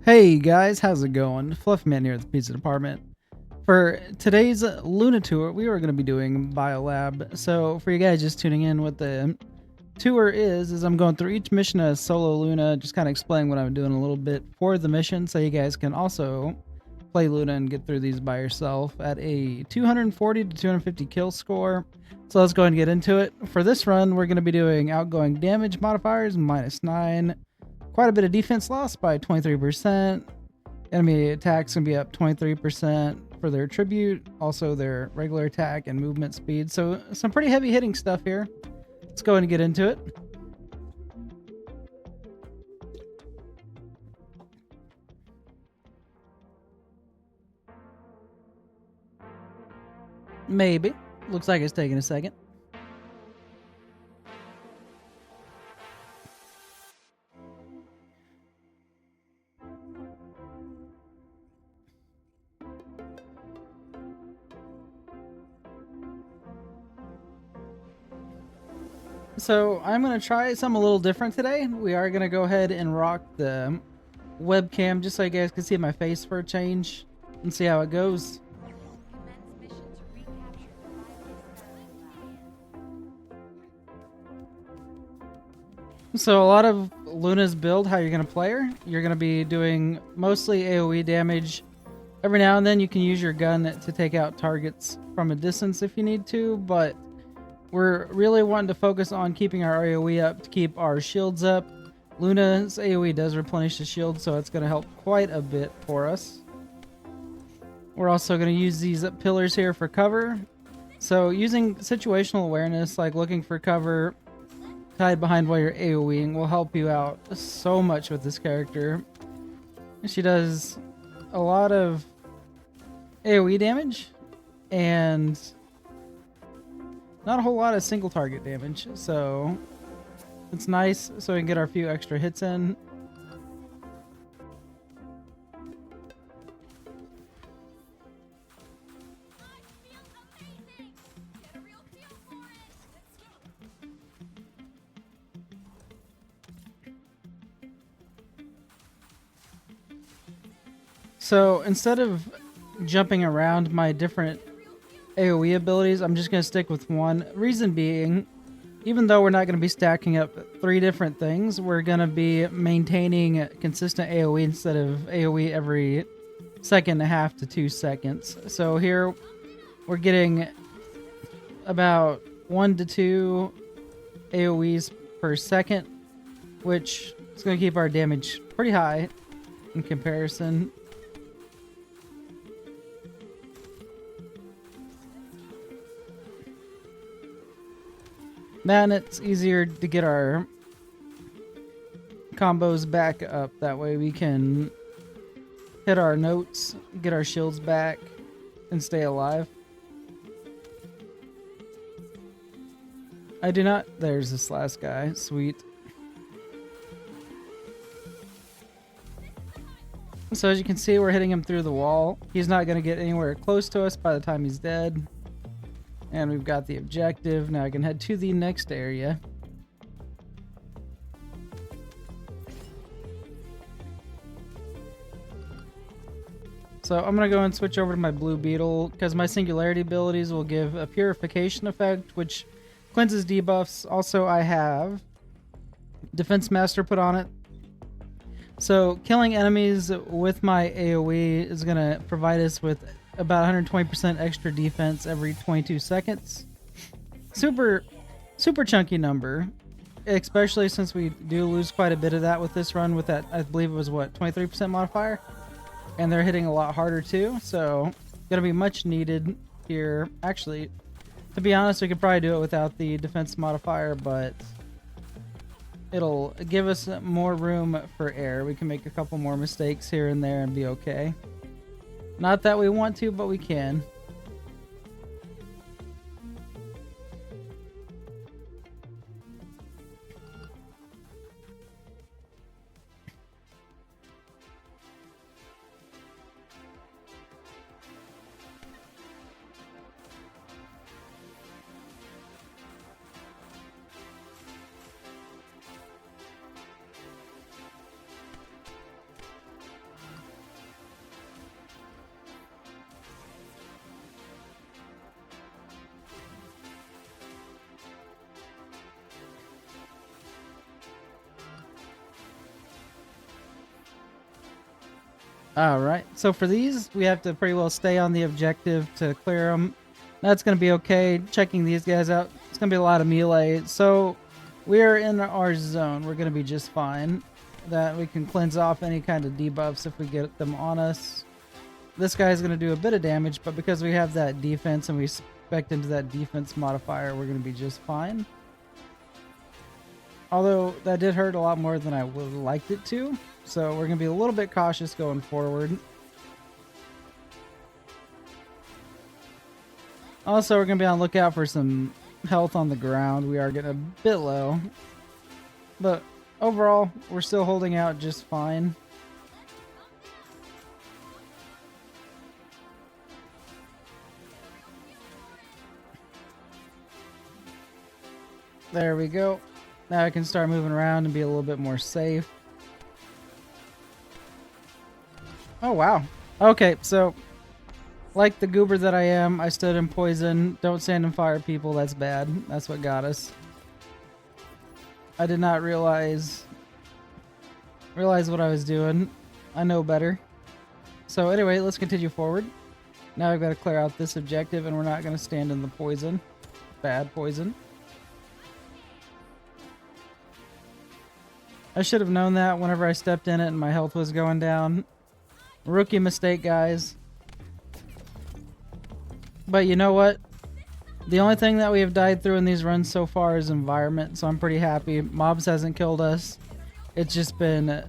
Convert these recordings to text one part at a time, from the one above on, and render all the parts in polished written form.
Hey guys, how's it going? Fluffman here at the Pizza Department. For today's Luna tour, we are going to be doing Biolab. So for you guys just tuning in, what the tour is I'm going through each mission as solo Luna, just kind of explaining what I'm doing a little bit for the mission, so you guys can also play Luna and get through these by yourself at a 240 to 250 kill score. So let's go ahead and get into it. For this run, we're going to be doing outgoing damage modifiers -9. Quite a bit of defense loss by 23%. Enemy attacks can be up 23% for their tribute, also their regular attack and movement speed. So some pretty heavy hitting stuff here. Let's go ahead and get into it. Maybe. Looks like it's taking a second. So I'm going to try something a little different today. We are going to go ahead and rock the webcam just so you guys can see my face for a change and see how it goes. So a lot of Luna's build, how you're going to play her, you're going to be doing mostly AoE damage. Every now and then you can use your gun to take out targets from a distance if you need to, but we're really wanting to focus on keeping our AoE up to keep our shields up. Luna's AoE does replenish the shield, so it's going to help quite a bit for us. We're also going to use these pillars here for cover. So using situational awareness, like looking for cover, hide behind while you're AoEing, will help you out so much with this character. She does a lot of AoE damage and not a whole lot of single target damage, so it's nice so we can get our few extra hits in. So instead of jumping around my different AoE abilities, I'm just going to stick with one. Reason being, even though we're not going to be stacking up 3 different things, we're going to be maintaining consistent AoE instead of AoE every second and a half to 2 seconds. So here we're getting about 1 to 2 AoEs per second, which is going to keep our damage pretty high in comparison. Then it's easier to get our combos back up. That way we can hit our notes, get our shields back, and stay alive. I do not... There's this last guy. Sweet. So as you can see, we're hitting him through the wall. He's not going to get anywhere close to us by the time he's dead. And we've got the objective. Now I can head to the next area. So I'm going to go and switch over to my Blue Beetle because my Singularity abilities will give a Purification effect, which cleanses debuffs. Also, I have Defense Master put on it. So killing enemies with my AoE is going to provide us with about 120% extra defense every 22 seconds. Super chunky number, especially since we do lose quite a bit of that with this run with that, I believe it was what, 23% modifier? And they're hitting a lot harder too, so gonna be much needed here. Actually, to be honest, we could probably do it without the defense modifier, but it'll give us more room for error. We can make a couple more mistakes here and there and be okay. Not that we want to, but we can. Alright, so for these, we have to pretty well stay on the objective to clear them. That's going to be okay. Checking these guys out, it's going to be a lot of melee. So we're in our zone. We're going to be just fine. That we can cleanse off any kind of debuffs if we get them on us. This guy's going to do a bit of damage, but because we have that defense and we spec into that defense modifier, we're going to be just fine. Although that did hurt a lot more than I would have liked it to. So we're going to be a little bit cautious going forward. Also, we're going to be on the lookout for some health on the ground. We are getting a bit low. But overall, we're still holding out just fine. There we go. Now I can start moving around and be a little bit more safe. Oh, wow. Okay, so like the goober that I am, I stood in poison. Don't stand in fire, people. That's bad. That's what got us. I did not realize what I was doing. I know better. So anyway, let's continue forward. Now I've got to clear out this objective, and we're not going to stand in the poison. Bad poison. I should have known that whenever I stepped in it and my health was going down. Rookie mistake, guys. But you know what? The only thing that we have died through in these runs so far is environment, so I'm pretty happy. Mobs hasn't killed us. It's just been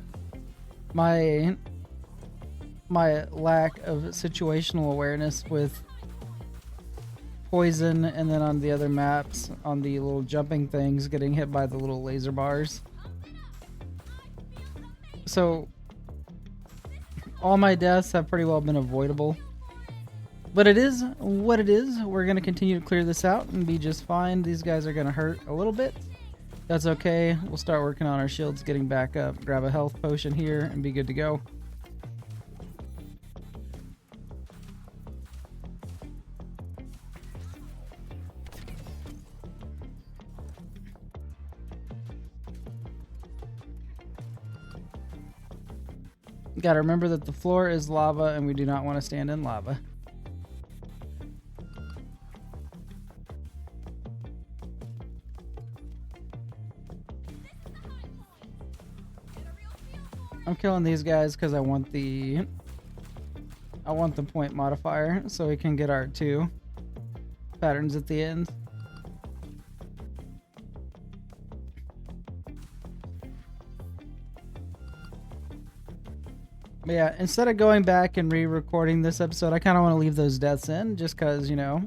my lack of situational awareness with poison, and then on the other maps, on the little jumping things, getting hit by the little laser bars. So all my deaths have pretty well been avoidable. But it is what it is. We're going to continue to clear this out and be just fine. These guys are going to hurt a little bit. That's okay. We'll start working on our shields, getting back up. Grab a health potion here and be good to go. Got to remember that the floor is lava and we do not want to stand in lava. I'm killing these guys because I want the point modifier so we can get our 2 patterns at the end. But yeah, instead of going back and re-recording this episode, I kind of want to leave those deaths in just because, you know,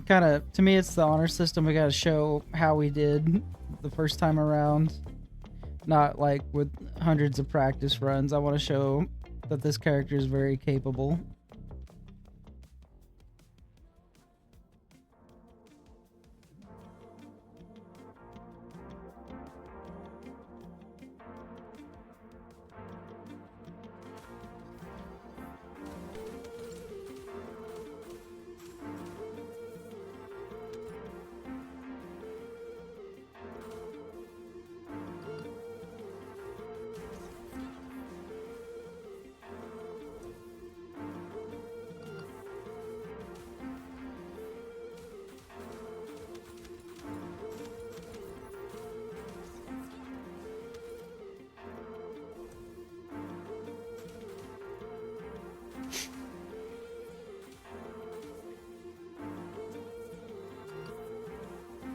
kind of, to me, it's the honor system. We got to show how we did the first time around. Not like with hundreds of practice runs. I want to show that this character is very capable.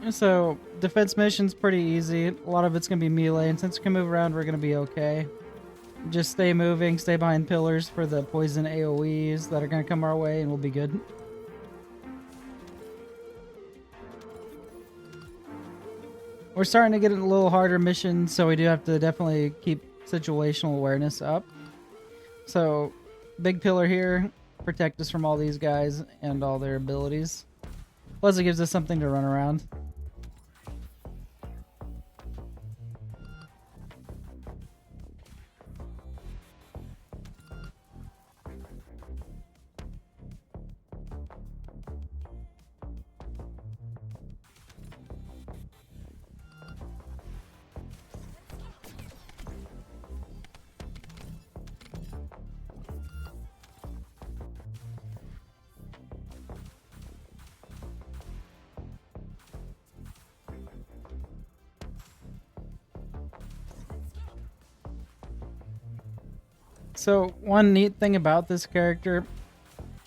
So, defense mission's pretty easy. A lot of it's going to be melee, and since we can move around, we're going to be okay. Just stay moving, stay behind pillars for the poison AoEs that are going to come our way, and we'll be good. We're starting to get a little harder missions, so we do have to definitely keep situational awareness up. So, big pillar here, protect us from all these guys and all their abilities. Plus it gives us something to run around. So one neat thing about this character,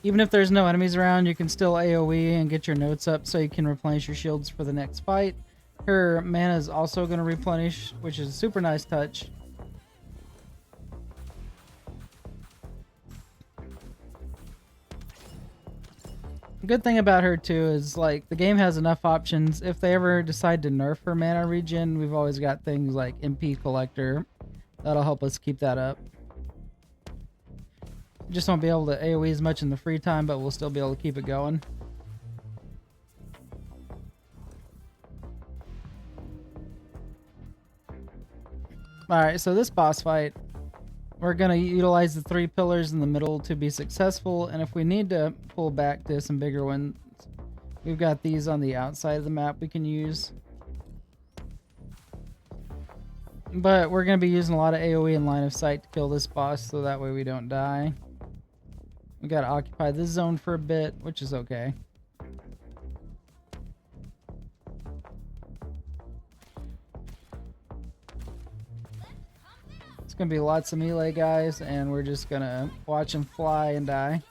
even if there's no enemies around, you can still AoE and get your notes up so you can replenish your shields for the next fight. Her mana is also going to replenish, which is a super nice touch. Good thing about her too is like the game has enough options. If they ever decide to nerf her mana regen, we've always got things like MP Collector that'll help us keep that up. Just won't be able to AoE as much in the free time, but we'll still be able to keep it going. Alright, so this boss fight, we're going to utilize the 3 pillars in the middle to be successful, and if we need to pull back to some bigger ones, we've got these on the outside of the map we can use. But we're going to be using a lot of AoE and line of sight to kill this boss, so that way we don't die. We got to occupy this zone for a bit, which is okay. It's going to be lots of melee guys, and we're just going to watch them fly and die.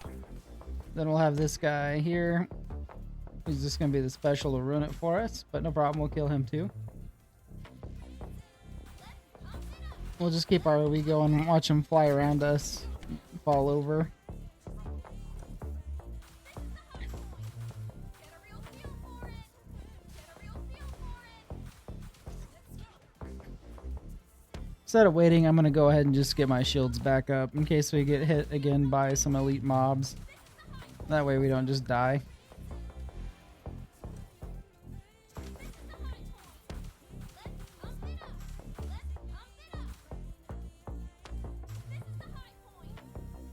Then we'll have this guy here. He's just going to be the special to ruin it for us, but no problem, we'll kill him too. We'll just keep our AoE going and watch him fly around us, fall over. Instead of waiting, I'm going to go ahead and just get my shields back up in case we get hit again by some elite mobs. That way we don't just die.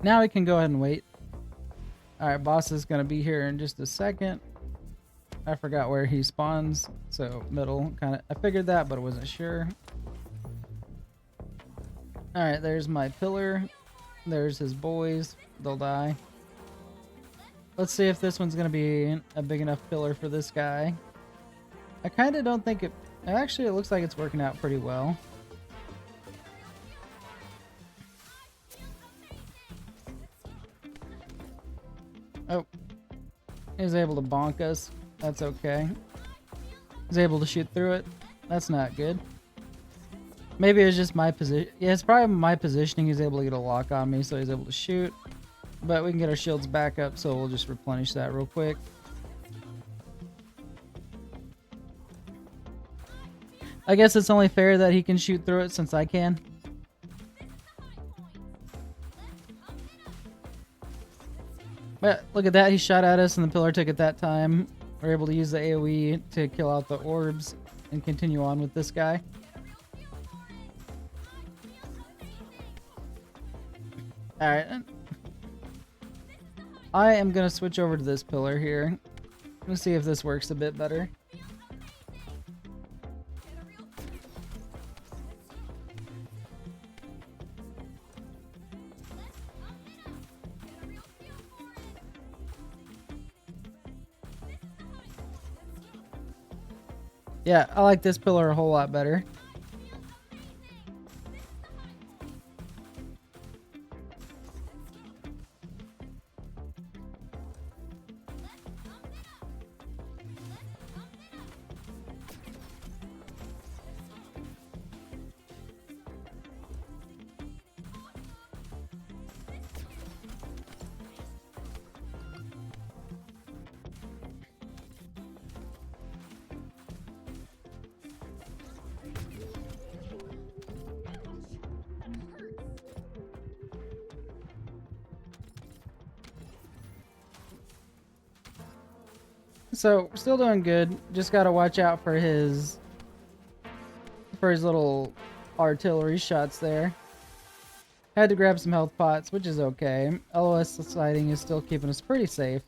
Now we can go ahead and wait. Alright, boss is going to be here in just a second. I forgot where he spawns, so middle. I figured that, but I wasn't sure. Alright, there's my pillar. There's his boys. They'll die. Let's see if this one's going to be a big enough pillar for this guy. I kind of don't think it... Actually, it looks like it's working out pretty well. Oh. He's able to bonk us. That's okay. He's able to shoot through it. That's not good. Maybe it was just my position. Yeah, it's probably my positioning. He's able to get a lock on me, so he's able to shoot. But we can get our shields back up, so we'll just replenish that real quick. I guess it's only fair that he can shoot through it since I can. But look at that, he shot at us and the pillar took it that time. We're able to use the AoE to kill out the orbs and continue on with this guy. Alright. I am going to switch over to this pillar here. Let's see if this works a bit better. Yeah, I like this pillar a whole lot better. So, still doing good. Just gotta watch out for his little artillery shots there. Had to grab some health pots, which is okay. LOS sighting is still keeping us pretty safe.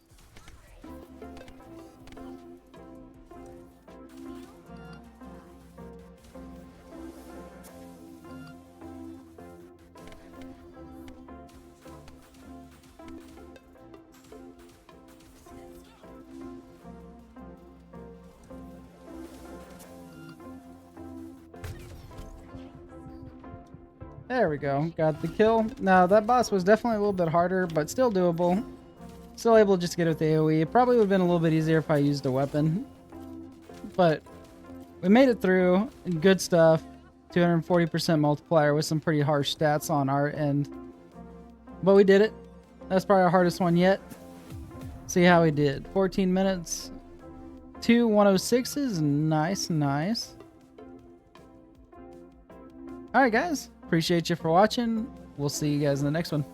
There we go. Got the kill. Now, that boss was definitely a little bit harder, but still doable. Still able to just get it with the AoE. It probably would have been a little bit easier if I used a weapon. But we made it through. Good stuff. 240% multiplier with some pretty harsh stats on our end. But we did it. That's probably our hardest one yet. See how we did. 14 minutes. 2 106s. Nice, nice. Alright guys. Appreciate you for watching. We'll see you guys in the next one.